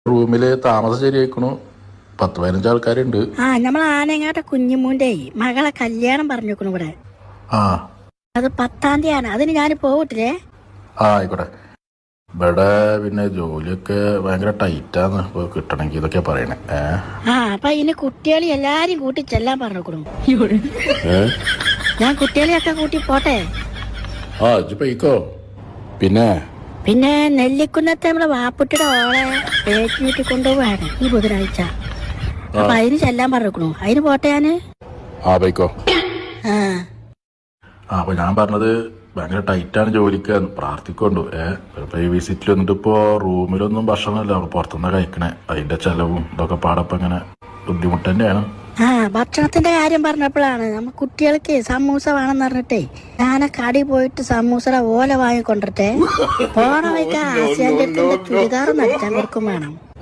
റൂമില് താമസം ശരിയായിക്കണു. 10-15 ആൾക്കാരുണ്ട്. നമ്മൾ ആനങ്ങാട്ടെ കുഞ്ഞുമൂന്റെ മകളെ കല്യാണം പറഞ്ഞേക്കണു ഇവിടെ. അത് 10-ാം തീയതിയാണ്. അതിന് ഞാൻ പോകട്ടില്ലേ? ആയിക്കോട്ടെ. ഇവിടെ പിന്നെ ജോലിയൊക്കെ ഭയങ്കര ടൈറ്റാന്ന്. ഇപ്പൊ കിട്ടണമെങ്കിൽ ഇതൊക്കെ പറയണേ. അപ്പൊ ഇനി കുട്ടികളെ എല്ലാരും കൂട്ടി ചെല്ലാൻ പറഞ്ഞേക്കണു. ഞാൻ കുട്ടികളെയൊക്കെ കൂട്ടി പോട്ടെ. ഇജ്ജ് പോയിക്കോ. പിന്നെ നെല്ലിക്കുന്നത്തെ നമ്മളെ വാപ്പുട്ടിയുടെ ഓളെ പേറ്റിനൂറ്റി കൊണ്ടുപോവാണ് ഈ ബുധനാഴ്ച. അപ്പൊ അതിന് ചെല്ലാൻ പറഞ്ഞേക്കണു. അതിന് പോട്ടെ ഞാന്. പോയിക്കോ. അപ്പൊ ഞാൻ പറഞ്ഞത് ഭയങ്കര ടൈറ്റാണ് ജോലിക്ക്. പ്രാർത്ഥിക്കൊണ്ടു. ഇപ്പൊ ഈ വിസിറ്റിൽ വന്നിട്ട് ഇപ്പോ റൂമിലൊന്നും ഭക്ഷണമല്ല, പുറത്തുനിന്ന് കഴിക്കണേ. അതിന്റെ ചെലവും ഇതൊക്കെ പാടപ്പം ഇങ്ങനെ ബുദ്ധിമുട്ട് തന്നെയാണ്. ഭക്ഷണത്തിന്റെ കാര്യം പറഞ്ഞപ്പോഴാണ് നമ്മ കുട്ടികൾക്ക് സമൂസ വേണമെന്ന് പറഞ്ഞിട്ടേ ഞാൻ കടി പോയിട്ട് സമൂസയുടെ ഓല വാങ്ങിക്കൊണ്ടിട്ടെ പോണ വയ്ക്കാൻ ആസിയാന്റെ അടുത്തിന്റെ ചുരിദാർ നടിച്ചാൻ കൊടുക്കും വേണം.